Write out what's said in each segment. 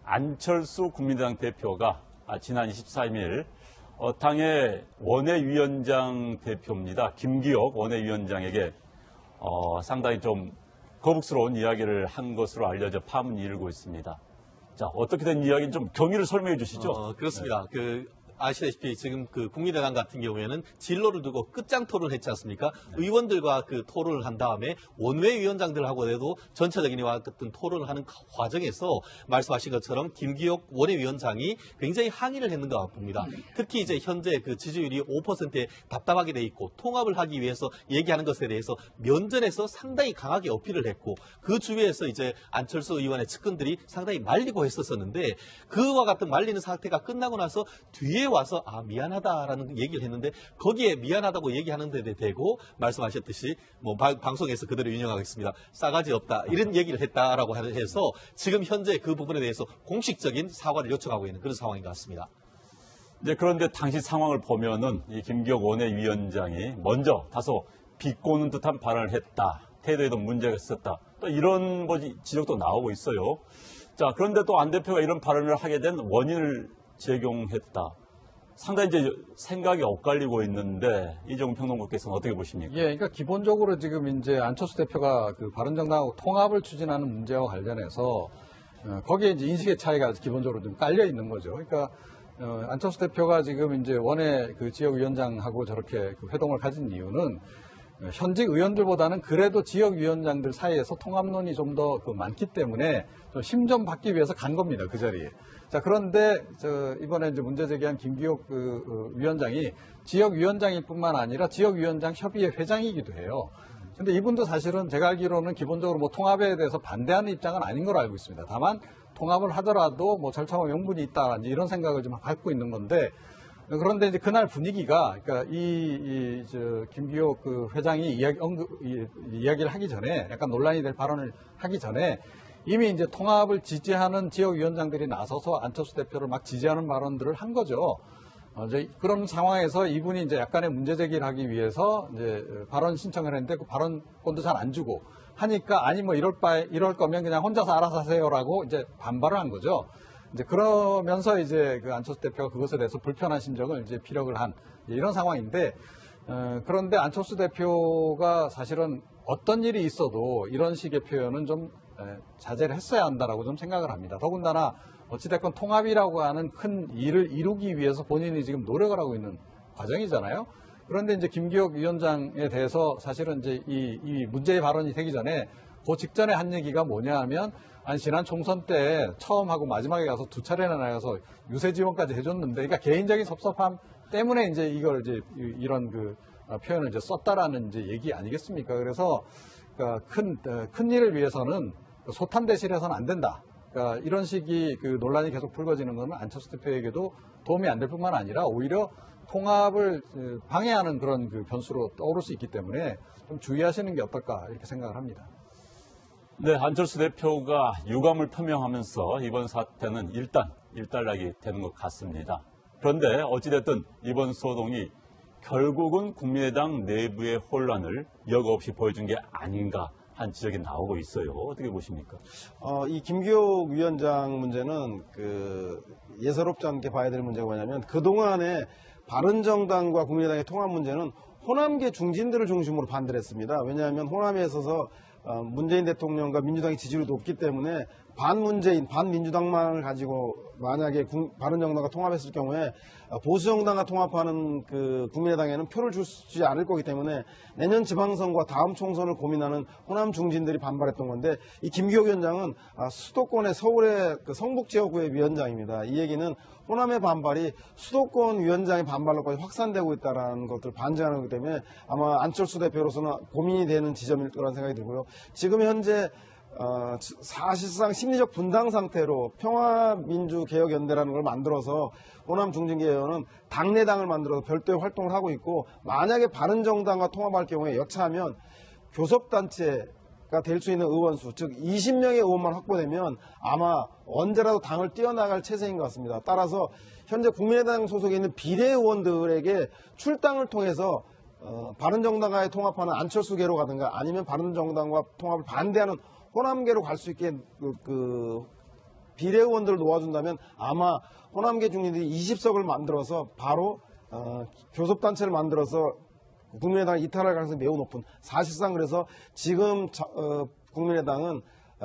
안철수 국민의당 대표가 지난 23일 당의 원외위원장 대표입니다. 김기옥 원외위원장에게 상당히 좀 거북스러운 이야기를 한 것으로 알려져 파문이 일고 있습니다. 자, 어떻게 된 이야기인지 좀 경위를 설명해 주시죠. 그렇습니다. 아시다시피 지금 국민의당 같은 경우에는 진로를 두고 끝장 토론을 했지 않습니까? 의원들과 토론을 한 다음에 원외위원장들하고도 전체적인 이와 같은 토론을 하는 과정에서 말씀하신 것처럼 김기옥 원외위원장이 굉장히 항의를 했는가 봅니다. 특히 이제 현재 지지율이 5%에 답답하게 돼 있고 통합을 하기 위해서 얘기하는 것에 대해서 면전에서 상당히 강하게 어필을 했고 그 주위에서 이제 안철수 의원의 측근들이 상당히 말리고 했었는데 그와 같은 말리는 사태가 끝나고 나서 뒤에 와서 미안하다라는 얘기를 했는데 거기에 미안하다고 얘기하는 데 대고 말씀하셨듯이 방송에서 그대로 인용하겠습니다. 싸가지 없다 이런 얘기를 했다라고 해서 지금 현재 그 부분에 대해서 공식적인 사과를 요청하고 있는 그런 상황인 것 같습니다. 네, 그런데 당시 상황을 보면은 이 김기옥 원외위원장이 먼저 다소 비꼬는 듯한 발언을 했다. 태도에도 문제가 있었다. 또 이런 지적도 나오고 있어요. 자, 그런데 또 안 대표가 이런 발언을 하게 된 원인을 제공했다. 상당히 이제 생각이 엇갈리고 있는데 이정훈 평론가께서는 어떻게 보십니까? 예, 그러니까 기본적으로 지금 이제 안철수 대표가 바른정당하고 통합을 추진하는 문제와 관련해서 거기에 이제 인식의 차이가 기본적으로 좀 깔려 있는 거죠. 그러니까 안철수 대표가 지금 이제 원외 지역위원장하고 저렇게 회동을 가진 이유는 현직 의원들보다는 그래도 지역위원장들 사이에서 통합론이 좀 더 많기 때문에 좀 힘 좀 받기 위해서 간 겁니다. 그 자리에. 자, 그런데 이번에 이제 문제 제기한 김기옥 위원장이 지역위원장일 뿐만 아니라 지역위원장 협의회 회장이기도 해요. 근데 이분도 사실은 제가 알기로는 기본적으로 통합에 대해서 반대하는 입장은 아닌 걸로 알고 있습니다. 다만 통합을 하더라도 절차와 명분이 있다 이런 생각을 좀 갖고 있는 건데 그런데 이제 그날 분위기가 그러니까 김기옥 회장이 이야기를 하기 전에 약간 논란이 될 발언을 하기 전에 이미 이제 통합을 지지하는 지역위원장들이 나서서 안철수 대표를 막 지지하는 발언들을 한 거죠. 이제 그런 상황에서 이분이 이제 약간의 문제 제기를 하기 위해서 이제 발언 신청을 했는데 그 발언권도 잘 안 주고 하니까 이럴 거면 그냥 혼자서 알아서 하세요라고 이제 반발을 한 거죠. 이제 그러면서 이제 안철수 대표가 그것에 대해서 불편한 심정을 이제 피력을 한 이런 상황인데 그런데 안철수 대표가 사실은 어떤 일이 있어도 이런 식의 표현은 좀 자제를 했어야 한다라고 좀 생각을 합니다. 더군다나 어찌됐건 통합이라고 하는 큰 일을 이루기 위해서 본인이 지금 노력을 하고 있는 과정이잖아요. 그런데 이제 김기옥 위원장에 대해서 사실은 이제 이 문제의 발언이 되기 전에 그 직전에 한 얘기가 뭐냐 하면 지난 총선 때 처음하고 마지막에 가서 두 차례나 나가서 유세 지원까지 해줬는데 그러니까 개인적인 섭섭함 때문에 이제 이걸 이제 이런 표현을 이제 썼다라는 이제 얘기 아니겠습니까? 그래서 큰 일을 위해서는 소탄 대실해서는 안 된다. 그러니까 이런 식의 논란이 계속 불거지는 것은 안철수 대표에게도 도움이 안 될 뿐만 아니라 오히려 통합을 방해하는 그런 변수로 떠오를 수 있기 때문에 좀 주의하시는 게 어떨까 이렇게 생각을 합니다. 네, 안철수 대표가 유감을 표명하면서 이번 사태는 일단락이 되는 것 같습니다. 그런데 어찌됐든 이번 소동이 결국은 국민의당 내부의 혼란을 여과 없이 보여준 게 아닌가 한 지적이 나오고 있어요. 어떻게 보십니까? 이 김기옥 위원장 문제는 예사롭지 않게 봐야 될 문제가 뭐냐면 그동안에 바른정당과 국민의당의 통합 문제는 호남계 중진들을 중심으로 반대를 했습니다. 왜냐하면 호남에 있어서 문재인 대통령과 민주당의 지지율이 높기 때문에 반문재인, 반민주당만을 가지고 만약에 바른정당과 통합했을 경우에 보수정당과 통합하는 국민의당에는 표를 주지 않을 거기 때문에 내년 지방선거와 다음 총선을 고민하는 호남 중진들이 반발했던 건데 이 김기옥 위원장은 수도권의 서울의 성북지역구의 위원장입니다. 이 얘기는 호남의 반발이 수도권 위원장의 반발로까지 확산되고 있다는 것을 반증하는 거기 때문에 아마 안철수 대표로서는 고민이 되는 지점일 거라는 생각이 들고요. 지금 현재 사실상 심리적 분당 상태로 평화민주개혁연대라는 걸 만들어서 호남 중진계열은 당내당을 만들어서 별도의 활동을 하고 있고 만약에 바른정당과 통합할 경우에 여차하면 교섭단체가 될 수 있는 의원수 즉 20명의 의원만 확보되면 아마 언제라도 당을 뛰어나갈 체제인 것 같습니다. 따라서 현재 국민의당 소속에 있는 비례의원들에게 출당을 통해서 바른정당과의 통합하는 안철수계로 가든가 아니면 바른정당과 통합을 반대하는 호남계로 갈 수 있게 비례 의원들을 놓아준다면 아마 호남계 중진들이 20석을 만들어서 바로 교섭단체를 만들어서 국민의당을 이탈할 가능성이 매우 높은, 사실상 그래서 지금 국민의당은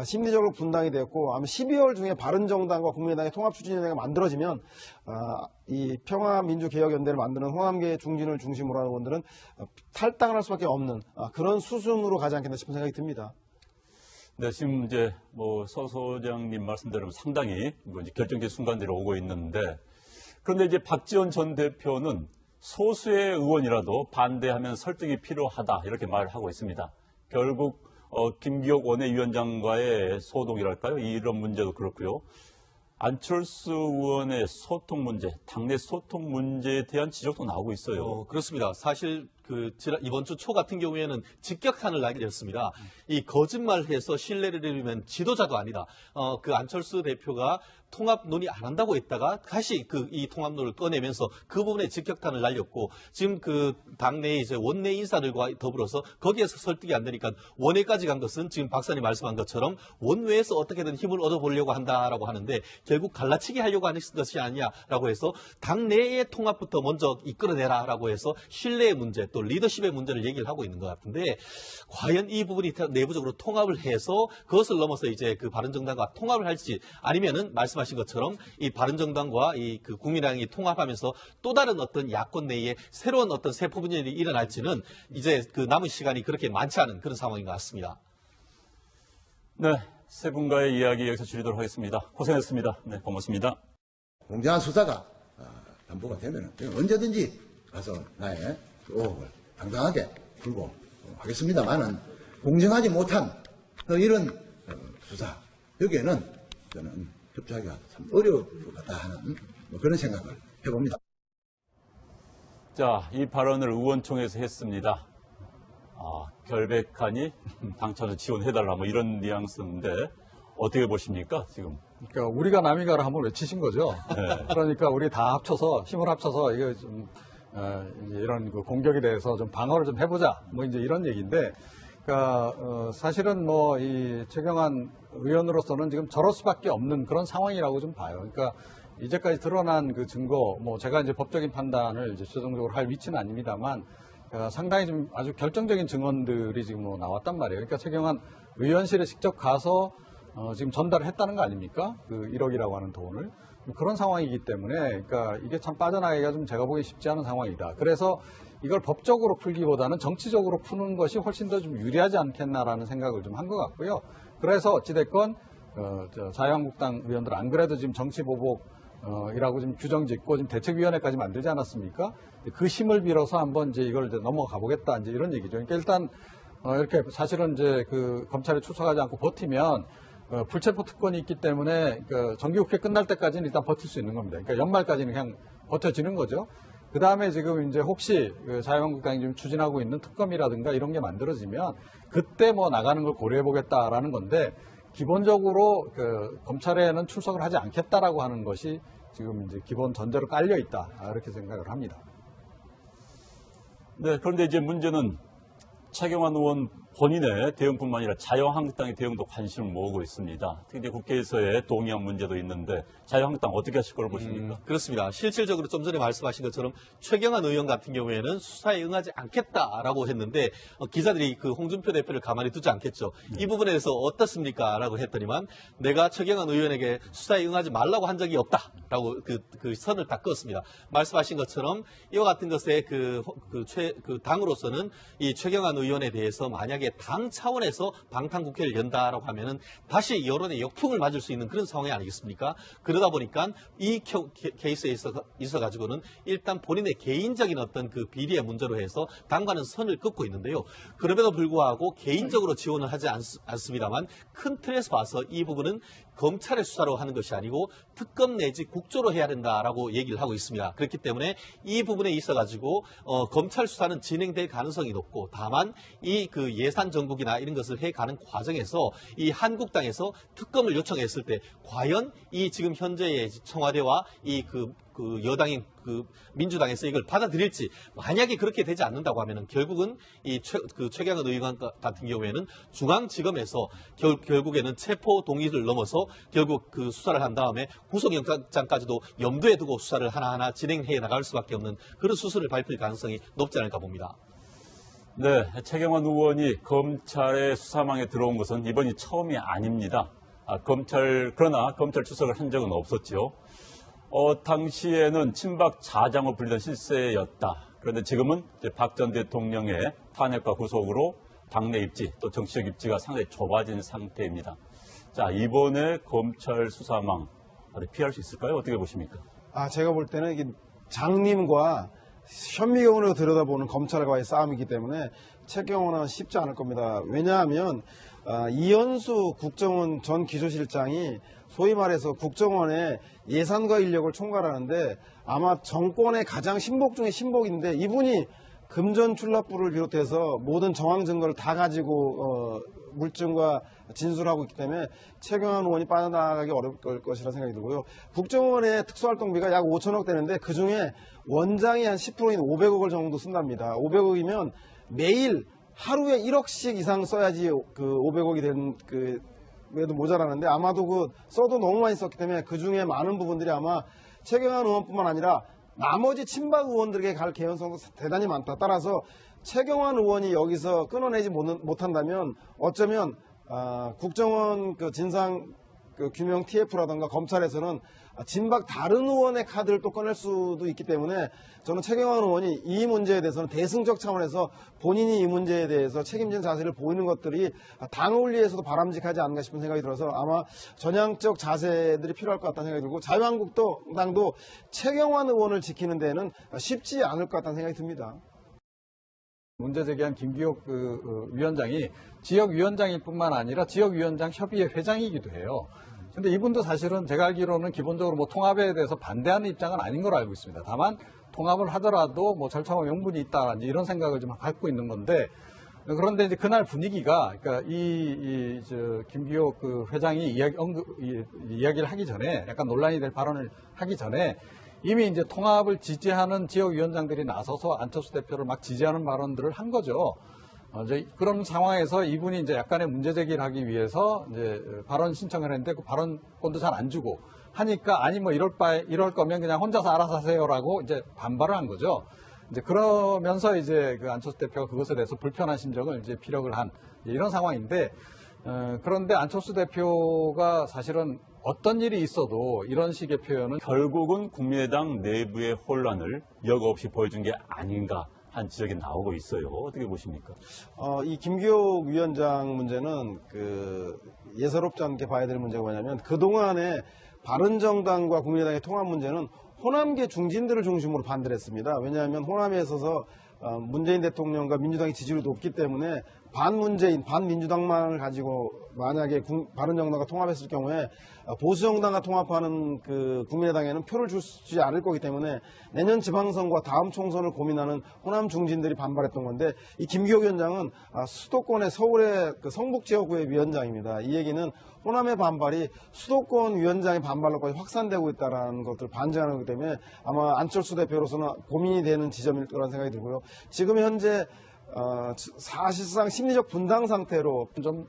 심리적으로 분당이 됐고 아마 12월 중에 바른정당과 국민의당의 통합추진위원회가 만들어지면 이 평화민주개혁연대를 만드는 호남계 중진을 중심으로 하는 의원들은 탈당을 할 수밖에 없는 그런 수순으로 가지 않겠나 싶은 생각이 듭니다. 네, 지금 이제 서 소장님 말씀대로 상당히 이제 결정적인 순간들이 오고 있는데, 그런데 이제 박지원 전 대표는 소수의 의원이라도 반대하면 설득이 필요하다 이렇게 말을 하고 있습니다. 결국 김기혁 원내위원장과의 소동이랄까요? 이런 문제도 그렇고요. 안철수 의원의 소통 문제, 당내 소통 문제에 대한 지적도 나오고 있어요. 그렇습니다. 사실 이번 주 초 같은 경우에는 직격탄을 날렸습니다. 이 거짓말해서 신뢰를 잃으면 지도자도 아니다. 그 안철수 대표가 통합 논의 안 한다고 했다가 다시 이 통합론을 꺼내면서 그 부분에 직격탄을 날렸고, 지금 당내에 이제 원내 인사들과 더불어서 거기에서 설득이 안 되니까 원외까지 간 것은 지금 박사님 말씀한 것처럼 원외에서 어떻게든 힘을 얻어보려고 한다라고 하는데, 결국 갈라치기 하려고 하는 것이 아니냐라고 해서 당내의 통합부터 먼저 이끌어내라라고 해서 신뢰의 문제, 또 리더십의 문제를 얘기를 하고 있는 것 같은데, 과연 이 부분이 내부적으로 통합을 해서 그것을 넘어서 이제 바른정당과 통합을 할지, 아니면은 말씀하신 것처럼 이 바른정당과 국민의당이 통합하면서 또 다른 어떤 야권 내에 새로운 어떤 세포 분열이 일어날지는 이제 남은 시간이 그렇게 많지 않은 그런 상황인 것 같습니다. 네, 세 분과의 이야기 여기서 줄이도록 하겠습니다. 고생했습니다. 네, 고맙습니다. 공정한 수사가 담보가 되면 언제든지 가서 나의 의혹을 당당하게 풀고 하겠습니다만은, 공정하지 못한 이런 수사, 여기에는 저는 협조하기가 참 어려울 것 같다 하는 그런 생각을 해봅니다. 자, 이 발언을 의원총회에서 했습니다. 결백하니 당차는 지원해달라 이런 뉘앙스인데 어떻게 보십니까 지금? 그러니까 우리가 남이가를 한번 외치신 거죠. 네. 그러니까 우리 다 합쳐서 힘을 합쳐서 이거 좀 이런 공격에 대해서 좀 방어를 좀 해보자. 이제 이런 얘기인데, 그러니까 사실은 이 최경환 의원으로서는 지금 저럴 수밖에 없는 그런 상황이라고 좀 봐요. 그러니까 이제까지 드러난 그 증거, 제가 이제 법적인 판단을 이제 최종적으로 할 위치는 아닙니다만, 상당히 좀 아주 결정적인 증언들이 지금 나왔단 말이에요. 그러니까 최경환 의원실에 직접 가서 지금 전달을 했다는 거 아닙니까? 1억이라고 하는 돈을. 그런 상황이기 때문에, 그러니까 이게 참 빠져나가기가 좀 제가 보기 쉽지 않은 상황이다. 그래서 이걸 법적으로 풀기보다는 정치적으로 푸는 것이 훨씬 더 좀 유리하지 않겠나라는 생각을 좀 한 것 같고요. 그래서 어찌됐건, 자유한국당 의원들 안 그래도 지금 정치보복이라고 지금 규정 짓고 지금 대책위원회까지 만들지 않았습니까? 그 힘을 빌어서 한번 이제 이걸 이제 넘어가 보겠다. 이제 이런 얘기죠. 그러니까 일단, 이렇게 사실은 이제 검찰에 출석하지 않고 버티면 불체포 특권이 있기 때문에 정기국회 끝날 때까지는 일단 버틸 수 있는 겁니다. 그러니까 연말까지는 그냥 버텨지는 거죠. 그 다음에 지금 이제 혹시 자유한국당이 지금 추진하고 있는 특검이라든가 이런 게 만들어지면 그때 나가는 걸 고려해 보겠다라는 건데, 기본적으로 검찰에는 출석을 하지 않겠다라고 하는 것이 지금 이제 기본 전제로 깔려 있다. 이렇게 생각을 합니다. 네, 그런데 이제 문제는 최경환 의원 본인의 대응뿐만 아니라 자유한국당의 대응도 관심을 모으고 있습니다. 특히 이제 국회에서의 동의안 문제도 있는데 자유한국당 어떻게 하실 걸 보십니까? 그렇습니다. 실질적으로 좀 전에 말씀하신 것처럼 최경환 의원 같은 경우에는 수사에 응하지 않겠다라고 했는데, 기자들이 홍준표 대표를 가만히 두지 않겠죠. 이 부분에 대해서 어떻습니까? 라고 했더니만, 내가 최경환 의원에게 수사에 응하지 말라고 한 적이 없다라고 그 선을 다 그었습니다. 말씀하신 것처럼 이와 같은 것에 당으로서는 이 최경환 의원에 대해서 만약에 당 차원에서 방탄국회를 연다라고 하면은 다시 여론의 역풍을 맞을 수 있는 그런 상황이 아니겠습니까? 그러다 보니까 이 케이스에 있어가지고는 일단 본인의 개인적인 어떤 비리의 문제로 해서 당과는 선을 긋고 있는데요. 그럼에도 불구하고 개인적으로 지원을 하지 않습니다만, 큰 틀에서 봐서 이 부분은 검찰의 수사로 하는 것이 아니고 특검 내지 국조로 해야 된다라고 얘기를 하고 있습니다. 그렇기 때문에 이 부분에 있어가지고 검찰 수사는 진행될 가능성이 높고, 다만 이 예산 정국이나 이런 것을 해가는 과정에서 이 한국당에서 특검을 요청했을 때 과연 이 지금 현재의 청와대와 이 여당인 그 민주당에서 이걸 받아들일지, 만약에 그렇게 되지 않는다고 하면은 결국은 이 최경환 의원 같은 경우에는 중앙지검에서 결국에는 체포 동의를 넘어서 결국 그 수사를 한 다음에 구속영장까지도 염두에 두고 수사를 하나하나 진행해 나갈 수밖에 없는 그런 수순을 밟힐 가능성이 높지 않을까 봅니다. 네, 최경환 의원이 검찰의 수사망에 들어온 것은 이번이 처음이 아닙니다. 그러나 검찰 출석을 한 적은 없었죠. 당시에는 친박 자장으로 불리던 실세였다. 그런데 지금은 박 전 대통령의 탄핵과 구속으로 당내 입지, 또 정치적 입지가 상당히 좁아진 상태입니다. 자, 이번에 검찰 수사망 피할 수 있을까요? 어떻게 보십니까? 제가 볼 때는 이게 장님과 현미경으로 들여다보는 검찰과의 싸움이기 때문에 최경환은 쉽지 않을 겁니다. 왜냐하면 이현수 국정원 전 기조실장이 소위 말해서 국정원의 예산과 인력을 총괄하는데 아마 정권의 가장 신복 중에 신복인데, 이분이 금전 출납부를 비롯해서 모든 정황 증거를 다 가지고 물증과 진술하고 있기 때문에 최경환 의원이 빠져나가기 어려울 것이라 생각이 들고요. 국정원의 특수활동비가 약 5천억 되는데 그중에 원장이 한 10%인 500억을 정도 쓴답니다. 500억이면 매일 하루에 1억씩 이상 써야지 그 500억이 된 외에도 모자라는데, 아마도 써도 너무 많이 썼기 때문에 그 중에 많은 부분들이 아마 최경환 의원뿐만 아니라 나머지 친박 의원들에게 갈 개연성도 대단히 많다. 따라서 최경환 의원이 여기서 끊어내지 못한다면 어쩌면 국정원 진상 규명 TF라든가 검찰에서는 진박 다른 의원의 카드를 또 꺼낼 수도 있기 때문에 저는 최경환 의원이 이 문제에 대해서는 대승적 차원에서 본인이 이 문제에 대해서 책임진 자세를 보이는 것들이 당을 위해서도 바람직하지 않나 싶은 생각이 들어서 아마 전향적 자세들이 필요할 것 같다는 생각이 들고, 자유한국당도 최경환 의원을 지키는 데는 쉽지 않을 것 같다는 생각이 듭니다. 문제 제기한 김기옥 위원장이 지역위원장일 뿐만 아니라 지역위원장 협의회 회장이기도 해요. 근데 이분도 사실은 제가 알기로는 기본적으로 통합에 대해서 반대하는 입장은 아닌 걸로 알고 있습니다. 다만 통합을 하더라도 절차와 명분이 있다, 이런 생각을 좀 갖고 있는 건데, 그런데 이제 그날 분위기가, 그러니까 김기옥 회장이 이야기를 하기 전에, 약간 논란이 될 발언을 하기 전에 이미 이제 통합을 지지하는 지역위원장들이 나서서 안철수 대표를 막 지지하는 발언들을 한 거죠. 그런 상황에서 이분이 이제 약간의 문제 제기를 하기 위해서 이제 발언 신청을 했는데 그 발언권도 잘 안 주고 하니까, 아니 이럴 거면 그냥 혼자서 알아서 하세요라고 이제 반발을 한 거죠. 이제 그러면서 이제 안철수 대표가 그것에 대해서 불편한 심정을 이제 피력을 한 이런 상황인데, 그런데 안철수 대표가 사실은 어떤 일이 있어도 이런 식의 표현은 결국은 국민의당 내부의 혼란을 여과 없이 보여준 게 아닌가 한 지적이 나오고 있어요. 어떻게 보십니까? 이 김기옥 위원장 문제는 예사롭지 않게 봐야 될 문제가 뭐냐면, 그동안에 바른정당과 국민의당의 통합 문제는 호남계 중진들을 중심으로 반대를 했습니다. 왜냐하면 호남에 있어서 문재인 대통령과 민주당의 지지율이 높기 때문에 반문재인, 반민주당만을 가지고 만약에 바른정당과 통합했을 경우에 보수정당과 통합하는 국민의당에는 표를 주지 않을 거기 때문에 내년 지방선거와 다음 총선을 고민하는 호남 중진들이 반발했던 건데, 이 김기옥 위원장은 수도권의 서울의 성북지역구의 위원장입니다. 이 얘기는 호남의 반발이 수도권 위원장의 반발로까지 확산되고 있다는 것들을 반증하는 거기 때문에 아마 안철수 대표로서는 고민이 되는 지점일 거라는 생각이 들고요. 지금 현재 사실상 심리적 분당 상태로 좀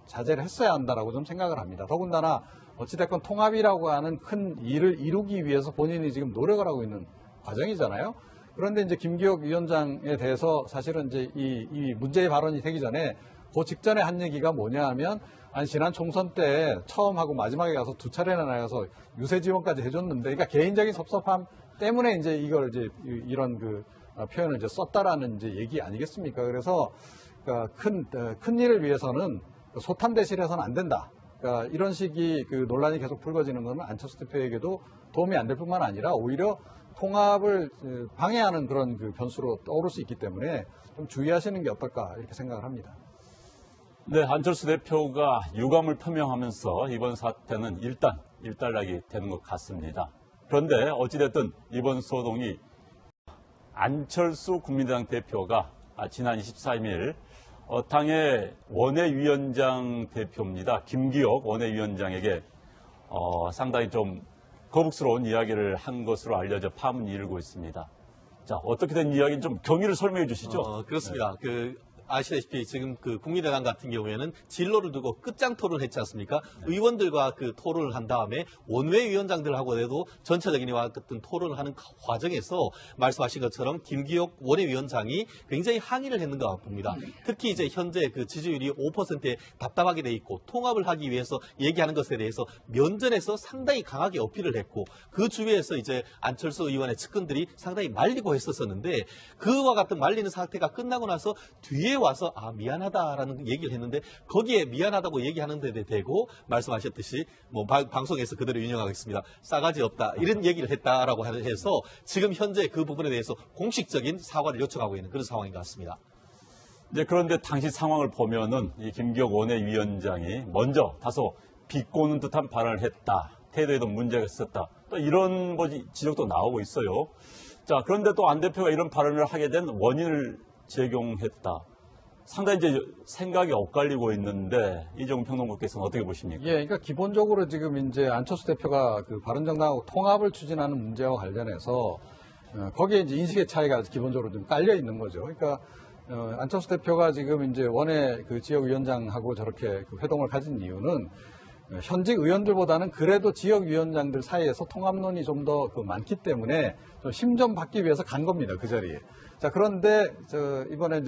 자제를 했어야 한다라고 좀 생각을 합니다. 더군다나 어찌됐건 통합이라고 하는 큰 일을 이루기 위해서 본인이 지금 노력을 하고 있는 과정이잖아요. 그런데 이제 김기옥 위원장에 대해서 사실은 이제 이 문제의 발언이 되기 전에 그 직전에 한 얘기가 뭐냐 하면, 지난 총선 때 처음하고 마지막에 가서 두 차례나 나가서 유세 지원까지 해줬는데, 그러니까 개인적인 섭섭함 때문에 이제 이걸 이런 표현을 이제 썼다라는 이제 얘기 아니겠습니까? 그래서 큰 일을 위해서는 소탄대실해서는 안 된다. 그러니까 이런 식의 논란이 계속 불거지는 것은 안철수 대표에게도 도움이 안 될 뿐만 아니라 오히려 통합을 방해하는 그런 변수로 떠오를 수 있기 때문에 좀 주의하시는 게 어떨까 이렇게 생각을 합니다. 네, 안철수 대표가 유감을 표명하면서 이번 사태는 일단락이 되는 것 같습니다. 그런데 어찌됐든 이번 소동이 안철수 국민의당 대표가 지난 23일 당의 원외위원장 대표입니다. 김기옥 원외위원장에게 상당히 좀 거북스러운 이야기를 한 것으로 알려져 파문이 일고 있습니다. 자, 어떻게 된 이야기는 좀 경위를 설명해 주시죠. 그렇습니다. 아시다시피 지금 국민의당 같은 경우에는 진로를 두고 끝장토론을 했지 않습니까? 의원들과 토론을 한 다음에 원외위원장들하고도 전체적인 이와 같은 토론을 하는 과정에서 말씀하신 것처럼 김기옥 원외위원장이 굉장히 항의를 했는 것 봅니다. 특히 이제 현재 지지율이 5%에 답답하게 돼 있고 통합을 하기 위해서 얘기하는 것에 대해서 면전에서 상당히 강하게 어필을 했고 그 주위에서 이제 안철수 의원의 측근들이 상당히 말리고 했었는데 그와 같은 말리는 사태가 끝나고 나서 뒤에 와서 미안하다라는 얘기를 했는데 거기에 미안하다고 얘기하는 데 대고 말씀하셨듯이 방송에서 그대로 인용하겠습니다. 싸가지 없다 이런 얘기를 했다라고 해서 지금 현재 그 부분에 대해서 공식적인 사과를 요청하고 있는 그런 상황인 것 같습니다. 이제 그런데 당시 상황을 보면은 이 김기옥 원외위원장이 먼저 다소 비꼬는 듯한 발언을 했다. 태도에도 문제가 있었다. 또 이런 지적도 나오고 있어요. 자, 그런데 또 안 대표가 이런 발언을 하게 된 원인을 제공했다. 상당히 이제 생각이 엇갈리고 있는데 이종훈 평론가께서는 어떻게 보십니까? 예, 그러니까 기본적으로 지금 이제 안철수 대표가 바른정당하고 통합을 추진하는 문제와 관련해서 거기에 이제 인식의 차이가 기본적으로 좀 깔려 있는 거죠. 그러니까 안철수 대표가 지금 이제 원외 지역위원장하고 저렇게 회동을 가진 이유는 현직 의원들보다는 그래도 지역위원장들 사이에서 통합론이 좀 더 많기 때문에 좀 힘 좀 받기 위해서 간 겁니다. 그 자리에. 자, 그런데 이번에 이제